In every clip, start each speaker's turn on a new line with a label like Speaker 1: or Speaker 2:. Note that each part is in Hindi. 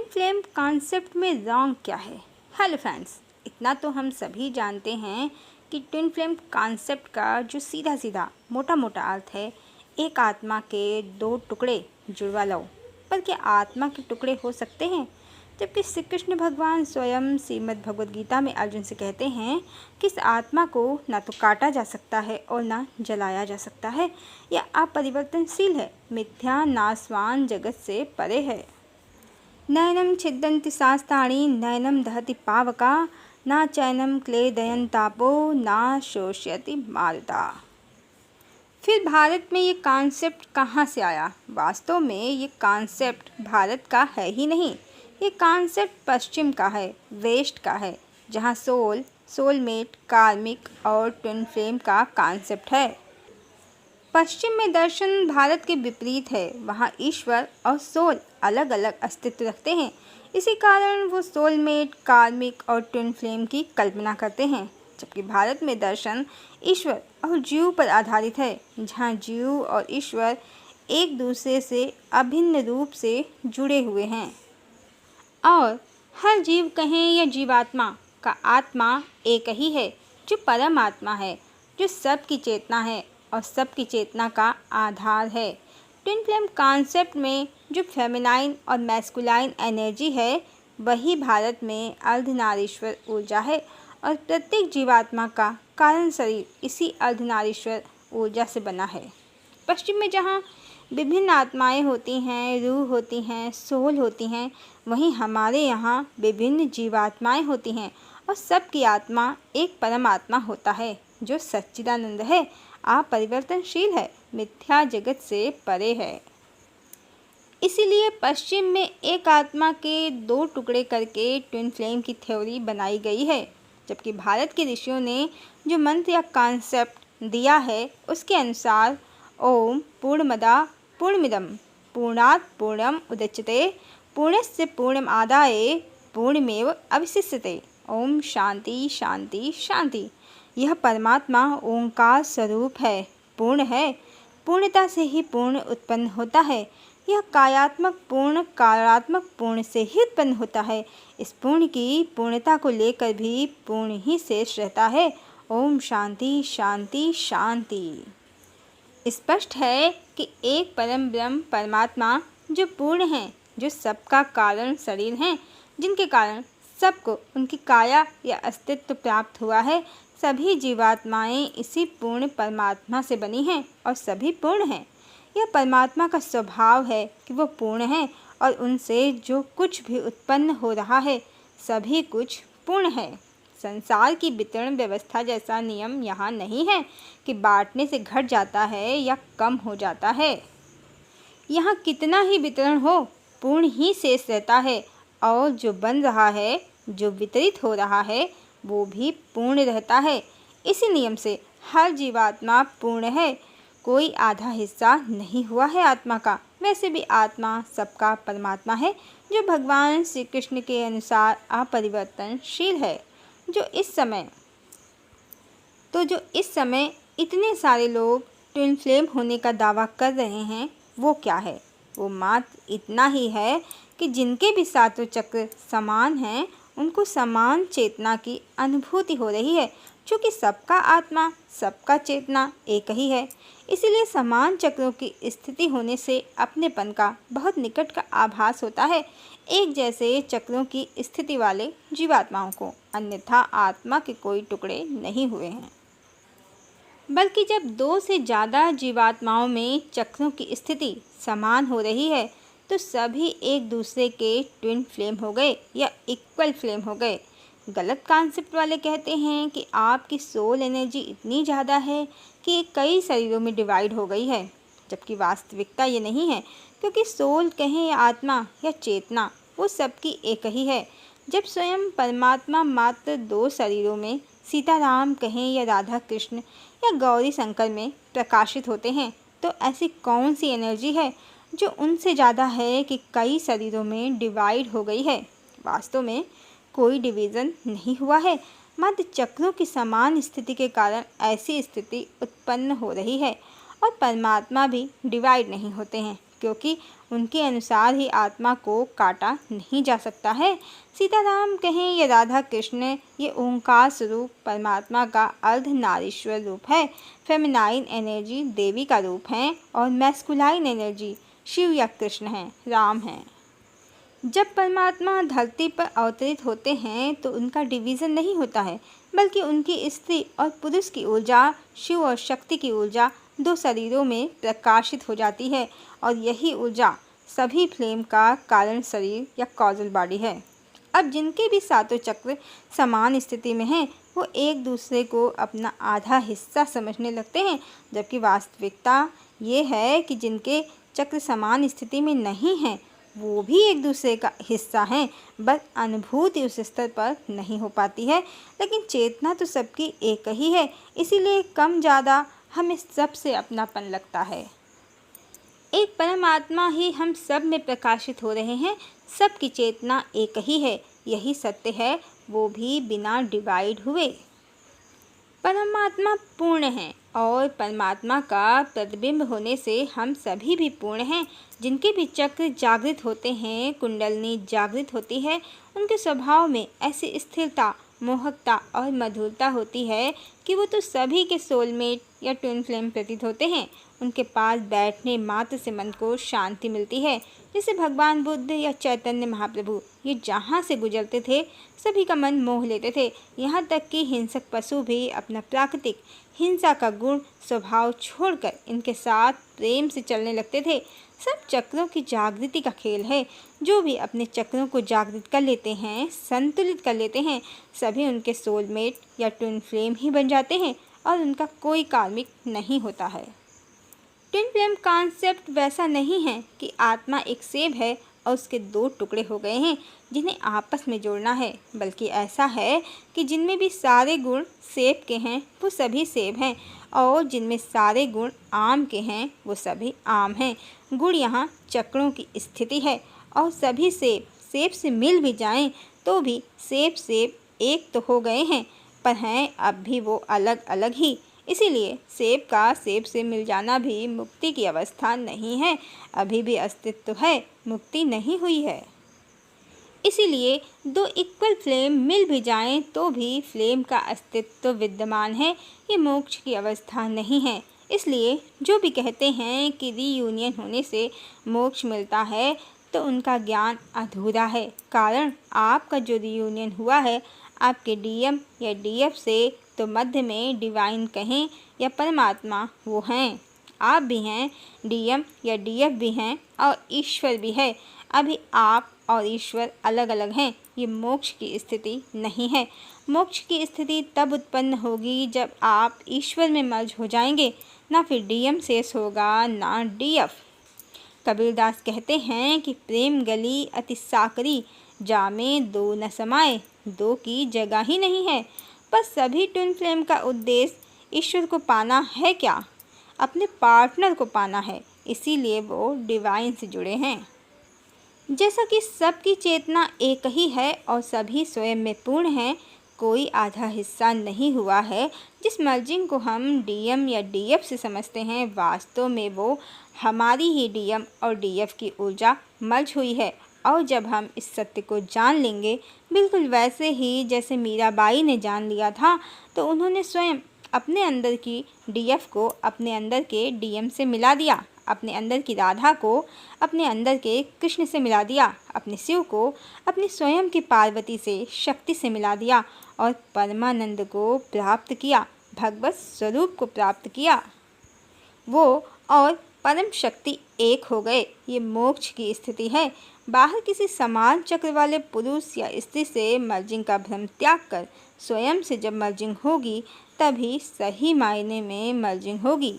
Speaker 1: फ्लेम कॉन्सेप्ट में रॉन्ग क्या है? हेलो फ्रेंड्स, इतना तो हम सभी जानते हैं कि ट्विन फ्लेम कॉन्सेप्ट का जो सीधा सीधा मोटा मोटा अर्थ है, एक आत्मा के दो टुकड़े जुड़वा लो। पर क्या आत्मा के टुकड़े हो सकते हैं? जबकि श्री कृष्ण भगवान स्वयं श्रीमद् भगवद गीता में अर्जुन से कहते हैं कि इस आत्मा को ना तो काटा जा सकता है और ना जलाया जा सकता है, यह अपरिवर्तनशील है, मिथ्या नाशवान जगत से परे है। नैनं छिद्यन्ति शास्त्राणि नैनं दहति पावका न चैनं क्लेदयन् तापो न शोषयति मारुता। फिर भारत में ये कॉन्सेप्ट कहाँ से आया? वास्तव में ये कॉन्सेप्ट भारत का है ही नहीं, ये कॉन्सेप्ट पश्चिम का है, वेस्ट का है, जहाँ सोलमेट, कार्मिक और ट्विन फ्लेम का कॉन्सेप्ट है। पश्चिम में दर्शन भारत के विपरीत है, वहाँ ईश्वर और सोल अलग अलग अस्तित्व रखते हैं। इसी कारण वो सोलमेट, कार्मिक और ट्विन फ्लेम की कल्पना करते हैं। जबकि भारत में दर्शन ईश्वर और जीव पर आधारित है, जहाँ जीव और ईश्वर एक दूसरे से अभिन्न रूप से जुड़े हुए हैं और हर जीव कहें या जीवात्मा का आत्मा एक ही है, जो परम आत्मा है, जो सबकी चेतना है और सबकी चेतना का आधार है। ट्विन फ्लेम कॉन्सेप्ट में जो फेमिनाइन और मैस्कुलाइन एनर्जी है, वही भारत में अर्धनारीश्वर ऊर्जा है और प्रत्येक जीवात्मा का कारण शरीर इसी अर्धनारीश्वर ऊर्जा से बना है। पश्चिम में जहाँ विभिन्न आत्माएं होती हैं, रूह होती हैं, सोल होती हैं, वहीं हमारे यहाँ विभिन्न जीवात्माएं होती हैं और सबकी आत्मा एक परमात्मा होता है, जो सच्चिदानंद है, अपरिवर्तनशील है, मिथ्या जगत से परे है। इसीलिए पश्चिम में एक आत्मा के दो टुकड़े करके ट्विन फ्लेम की थ्योरी बनाई गई है, जबकि भारत के ऋषियों ने जो मंत्र या कॉन्सेप्ट दिया है, उसके अनुसार ओम पूर्णमदा पूर्णमिदं पूर्णात् पूर्णम उदच्यते पूर्णस्य पूर्णमादाय पूर्णमेव अवशिष्यते। ओम शांति शांति शांति। यह परमात्मा ओंकार स्वरूप है, पूर्ण है, पूर्णता से ही पूर्ण उत्पन्न होता है। यह कायात्मक पूर्ण कारात्मक पूर्ण से ही उत्पन्न होता है। इस पूर्ण की पूर्णता को लेकर भी पूर्ण ही शेष रहता है। ओम शांति शांति शांति। स्पष्ट है कि एक परम ब्रह्म परमात्मा जो पूर्ण है, जो सबका कारण शरीर हैं, जिनके कारण सबको उनकी काया या अस्तित्व प्राप्त हुआ है, सभी जीवात्माएं इसी पूर्ण परमात्मा से बनी हैं और सभी पूर्ण हैं। यह परमात्मा का स्वभाव है कि वो पूर्ण है और उनसे जो कुछ भी उत्पन्न हो रहा है, सभी कुछ पूर्ण है। संसार की वितरण व्यवस्था जैसा नियम यहाँ नहीं है कि बांटने से घट जाता है या कम हो जाता है। यहाँ कितना ही वितरण हो, पूर्ण ही शेष रहता है और जो बन रहा है, जो वितरित हो रहा है, वो भी पूर्ण रहता है। इसी नियम से हर जीवात्मा पूर्ण है, कोई आधा हिस्सा नहीं हुआ है आत्मा का। वैसे भी आत्मा सबका परमात्मा है, जो भगवान श्री कृष्ण के अनुसार अपरिवर्तनशील है। जो इस समय इतने सारे लोग ट्विन फ्लेम होने का दावा कर रहे हैं, वो क्या है? वो मात्र इतना ही है कि जिनके भी सातों चक्र समान हैं, उनको समान चेतना की अनुभूति हो रही है। क्योंकि सबका आत्मा, सबका चेतना एक ही है, इसीलिए समान चक्रों की स्थिति होने से अपनेपन का बहुत निकट का आभास होता है एक जैसे चक्रों की स्थिति वाले जीवात्माओं को। अन्यथा आत्मा के कोई टुकड़े नहीं हुए हैं, बल्कि जब दो से ज़्यादा जीवात्माओं में चक्रों की स्थिति समान हो रही है, तो सभी एक दूसरे के ट्विन फ्लेम हो गए या इक्वल फ्लेम हो गए। गलत कॉन्सेप्ट वाले कहते हैं कि आपकी सोल एनर्जी इतनी ज़्यादा है कि ये कई शरीरों में डिवाइड हो गई है, जबकि वास्तविकता ये नहीं है, क्योंकि सोल कहें या आत्मा या चेतना, वो सबकी एक ही है। जब स्वयं परमात्मा मात्र दो शरीरों में, सीताराम कहें या राधा कृष्ण या गौरी शंकर में प्रकाशित होते हैं, तो ऐसी कौन सी एनर्जी है जो उनसे ज़्यादा है कि कई शरीरों में डिवाइड हो गई है? वास्तव में कोई डिवीज़न नहीं हुआ है, मात्र चक्रों की समान स्थिति के कारण ऐसी स्थिति उत्पन्न हो रही है। और परमात्मा भी डिवाइड नहीं होते हैं, क्योंकि उनके अनुसार ही आत्मा को काटा नहीं जा सकता है। सीताराम कहें या राधा कृष्ण, ये ओंकार स्वरूप परमात्मा का अर्धनारीश्वर रूप है। फेमिनाइन एनर्जी देवी का रूप है और मैस्कुलाइन एनर्जी शिव या कृष्ण है, राम है। जब परमात्मा धरती पर अवतरित होते हैं तो उनका डिवीज़न नहीं होता है, बल्कि उनकी स्त्री और पुरुष की ऊर्जा, शिव और शक्ति की ऊर्जा दो शरीरों में प्रकाशित हो जाती है और यही ऊर्जा सभी फ्लेम का कारण शरीर या कॉजल बॉडी है। अब जिनके भी सातों चक्र समान स्थिति में हैं, वो एक दूसरे को अपना आधा हिस्सा समझने लगते हैं, जबकि वास्तविकता ये है कि जिनके चक्र समान स्थिति में नहीं हैं, वो भी एक दूसरे का हिस्सा हैं, बस अनुभूति उस स्तर पर नहीं हो पाती है। लेकिन चेतना तो सबकी एक ही है, इसीलिए कम ज़्यादा हमें सबसे अपनापन लगता है। एक परमात्मा ही हम सब में प्रकाशित हो रहे हैं, सबकी चेतना एक ही है, यही सत्य है, वो भी बिना डिवाइड हुए। परमात्मा पूर्ण है और परमात्मा का प्रतिबिंब होने से हम सभी भी पूर्ण हैं। जिनके भी चक्र जागृत होते हैं, कुंडलनी जागृत होती है, उनके स्वभाव में ऐसी स्थिरता, मोहकता और मधुरता होती है कि वो तो सभी के सोलमेट या ट्विन फ्लेम प्रतीत होते हैं। उनके पास बैठने मात्र से मन को शांति मिलती है। जैसे भगवान बुद्ध या चैतन्य महाप्रभु, ये जहाँ से गुजरते थे सभी का मन मोह लेते थे। यहाँ तक कि हिंसक पशु भी अपना प्राकृतिक हिंसा का गुण स्वभाव छोड़कर इनके साथ प्रेम से चलने लगते थे। सब चक्रों की जागृति का खेल है। जो भी अपने चक्रों को जागृत कर लेते हैं, संतुलित कर लेते हैं, सभी उनके सोलमेट या ट्विन फ्लेम ही बन जाते हैं और उनका कोई कार्मिक नहीं होता है। ट्विन फ्लेम कॉन्सेप्ट वैसा नहीं है कि आत्मा एक सेब है और उसके दो टुकड़े हो गए हैं जिन्हें आपस में जोड़ना है, बल्कि ऐसा है कि जिनमें भी सारे गुण सेब के हैं वो सभी सेब हैं और जिनमें सारे गुण आम के हैं वो सभी आम हैं। गुण यहाँ चक्रों की स्थिति है और सभी सेब सेब से मिल भी जाएं तो भी सेब एक तो हो गए हैं, पर हैं अब भी वो अलग अलग ही। इसीलिए सेब का सेब से मिल जाना भी मुक्ति की अवस्था नहीं है, अभी भी अस्तित्व है, मुक्ति नहीं हुई है। इसीलिए दो इक्वल फ्लेम मिल भी जाएं तो भी फ्लेम का अस्तित्व विद्यमान है, ये मोक्ष की अवस्था नहीं है। इसलिए जो भी कहते हैं कि रीयूनियन होने से मोक्ष मिलता है तो उनका ज्ञान अधूरा है। कारण आपका जो रीयूनियन हुआ है आपके डीएम या डीएफ से, तो मध्य में डिवाइन कहें या परमात्मा वो हैं। आप भी हैं, डीएम या डीएफ भी हैं और ईश्वर भी है। अभी आप और ईश्वर अलग अलग हैं, ये मोक्ष की स्थिति नहीं है। मोक्ष की स्थिति तब उत्पन्न होगी जब आप ईश्वर में मर्ज हो जाएंगे, ना फिर डीएम शेष होगा ना डीएफ। कबीरदास कहते हैं कि प्रेम गली अति साकरी, जामे दो न समाए, दो की जगह ही नहीं है। पर सभी ट्विन फ्लेम का उद्देश्य ईश्वर को पाना है क्या? अपने पार्टनर को पाना है, इसीलिए वो डिवाइन से जुड़े हैं। जैसा कि सबकी चेतना एक ही है और सभी स्वयं में पूर्ण हैं, कोई आधा हिस्सा नहीं हुआ है। जिस मर्जिंग को हम डीएम या डीएफ से समझते हैं, वास्तव में वो हमारी ही डीएम और डीएफ की ऊर्जा मर्ज हुई है। और जब हम इस सत्य को जान लेंगे, बिल्कुल वैसे ही जैसे मीराबाई ने जान लिया था, तो उन्होंने स्वयं अपने अंदर की डीएफ को अपने अंदर के डीएम से मिला दिया, अपने अंदर की राधा को अपने अंदर के कृष्ण से मिला दिया, अपने शिव को अपनी स्वयं की पार्वती से शक्ति से मिला दिया और परमानंद को प्राप्त किया, भगवत स्वरूप को प्राप्त किया। वो और परम शक्ति एक हो गए। ये मोक्ष की स्थिति है। बाहर किसी समान चक्र वाले पुरुष या स्त्री से मर्जिंग का भ्रम त्याग कर स्वयं से जब मर्जिंग होगी, तभी सही मायने में मर्जिंग होगी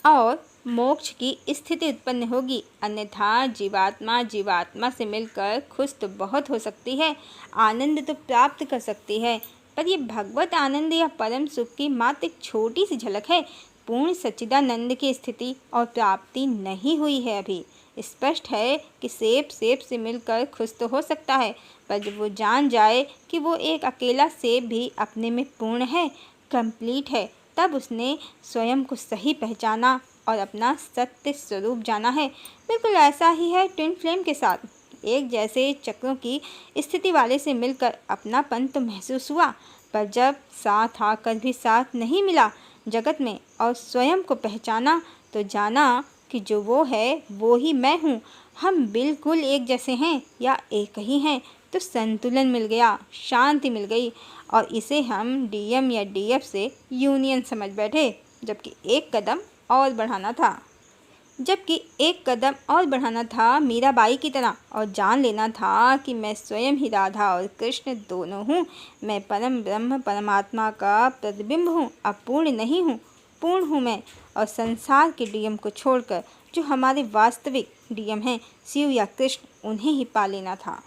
Speaker 1: और मोक्ष की स्थिति उत्पन्न होगी। अन्यथा जीवात्मा से मिलकर खुश तो बहुत हो सकती है, आनंद तो प्राप्त कर सकती है, पर ये भगवत आनंद या परम सुख की मात्र एक छोटी सी झलक है। पूर्ण सच्चिदानंद की स्थिति और प्राप्ति नहीं हुई है। अभी स्पष्ट है कि सेब से मिलकर खुश तो हो सकता है, पर जब वो जान जाए कि वो एक अकेला सेब भी अपने में पूर्ण है, कंप्लीट है, तब उसने स्वयं को सही पहचाना और अपना सत्य स्वरूप जाना है। बिल्कुल ऐसा ही है ट्विन फ्लेम के साथ। एक जैसे चक्रों की स्थिति वाले से मिलकर अपनापन तो महसूस हुआ, पर जब साथ आकर भी साथ नहीं मिला जगत में और स्वयं को पहचाना तो जाना कि जो वो है वो ही मैं हूँ। हम बिल्कुल एक जैसे हैं या एक ही हैं, तो संतुलन मिल गया, शांति मिल गई और इसे हम डीएम या डीएफ से यूनियन समझ बैठे। जबकि एक कदम और बढ़ाना था मीराबाई की तरह और जान लेना था कि मैं स्वयं ही राधा और कृष्ण दोनों हूँ। मैं परम ब्रह्म परमात्मा का प्रतिबिंब हूँ, अपूर्ण नहीं हूँ, पूर्ण हूँ मैं। और संसार के डीएम को छोड़कर जो हमारे वास्तविक डीएम हैं शिव या कृष्ण, उन्हें ही पा लेना था।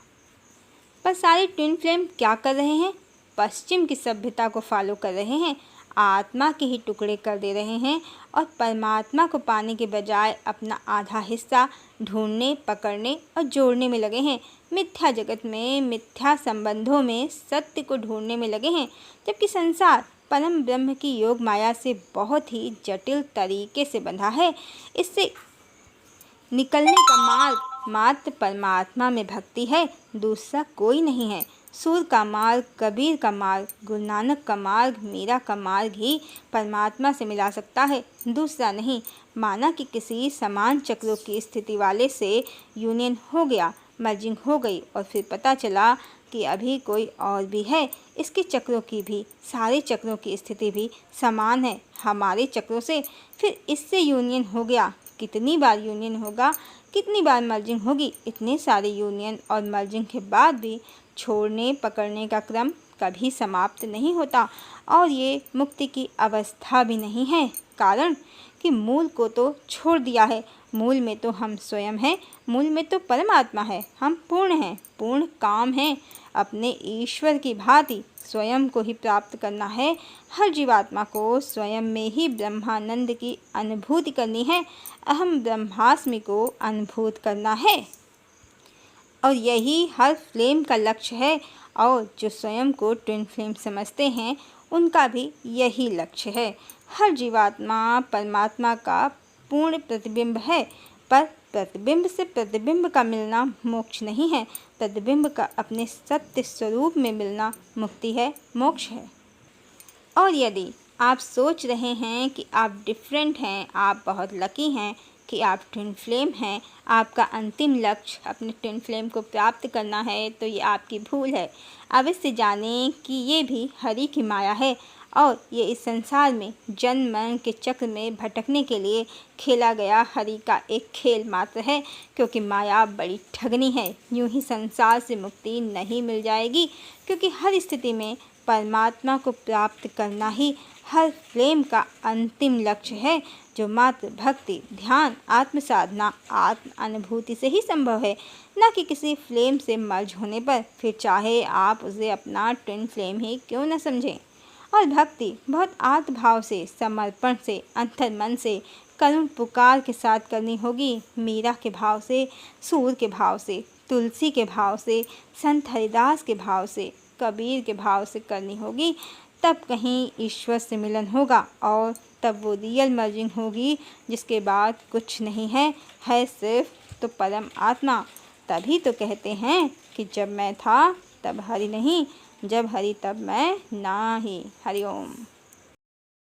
Speaker 1: पर सारे ट्विन फ्लेम क्या कर रहे हैं? पश्चिम की सभ्यता को फॉलो कर रहे हैं, आत्मा के ही टुकड़े कर दे रहे हैं और परमात्मा को पाने के बजाय अपना आधा हिस्सा ढूंढने, पकड़ने और जोड़ने में लगे हैं। मिथ्या जगत में, मिथ्या संबंधों में सत्य को ढूंढने में लगे हैं, जबकि संसार परम ब्रह्म की योग माया से बहुत ही जटिल तरीके से बंधा है। इससे निकलने का मार्ग मात्र परमात्मा में भक्ति है, दूसरा कोई नहीं है। सूर का मार्ग, कबीर का मार्ग, गुरु नानक का मार्ग, मीरा का मार्ग ही परमात्मा से मिला सकता है, दूसरा नहीं। माना कि किसी समान चक्रों की स्थिति वाले से यूनियन हो गया, मर्जिंग हो गई और फिर पता चला कि अभी कोई और भी है। इसके चक्रों की भी, सारे चक्रों की स्थिति भी समान है हमारे चक्रों से। फिर इससे यूनियन हो गया, कितनी बार यूनियन होगा, कितनी बार मर्जिंग होगी। इतने सारे यूनियन और मर्जिंग के बाद भी छोड़ने पकड़ने का क्रम कभी समाप्त नहीं होता और ये मुक्ति की अवस्था भी नहीं है, कारण कि मूल को तो छोड़ दिया है। मूल में तो हम स्वयं हैं, मूल में तो परमात्मा है। हम पूर्ण हैं, पूर्ण काम हैं। अपने ईश्वर की भांति स्वयं को ही प्राप्त करना है। हर जीवात्मा को स्वयं में ही ब्रह्मानंद की अनुभूति करनी है, अहम ब्रह्मास्मि को अनुभूत करना है और यही हर फ्लेम का लक्ष्य है। और जो स्वयं को ट्विन फ्लेम समझते हैं उनका भी यही लक्ष्य है। हर जीवात्मा परमात्मा का पूर्ण प्रतिबिंब है, पर प्रतिबिंब से प्रतिबिंब का मिलना मोक्ष नहीं है। प्रतिबिंब का अपने सत्य स्वरूप में मिलना मुक्ति है, मोक्ष है। और यदि आप सोच रहे हैं कि आप डिफरेंट हैं, आप बहुत लकी हैं कि आप ट्विन फ्लेम हैं, आपका अंतिम लक्ष्य अपने ट्विन फ्लेम को प्राप्त करना है, तो ये आपकी भूल है। अवश्य जानें कि ये भी हरि की माया है और ये इस संसार में जन्म मरण के चक्र में भटकने के लिए खेला गया हरि का एक खेल मात्र है, क्योंकि माया बड़ी ठगनी है। यूं ही संसार से मुक्ति नहीं मिल जाएगी, क्योंकि हर स्थिति में परमात्मा को प्राप्त करना ही हर फ्लेम का अंतिम लक्ष्य है, जो मात्र भक्ति, ध्यान, आत्म साधना, आत्म अनुभूति से ही संभव है, न कि किसी फ्लेम से मर्ज होने पर, फिर चाहे आप उसे अपना ट्विन फ्लेम ही क्यों न समझें। और भक्ति बहुत आत्मभाव से, समर्पण से, अंतर्मन से, करुण पुकार के साथ करनी होगी। मीरा के भाव से, सूर के भाव से, तुलसी के भाव से, संत हरिदास के भाव से, कबीर के भाव से करनी होगी। तब कहीं ईश्वर से मिलन होगा और तब वो रियल मर्जिंग होगी, जिसके बाद कुछ नहीं है सिर्फ तो परम आत्मा। तभी तो कहते हैं कि जब मैं था तब हरि नहीं, जब हरि तब मैं ना ही। हरि ओम।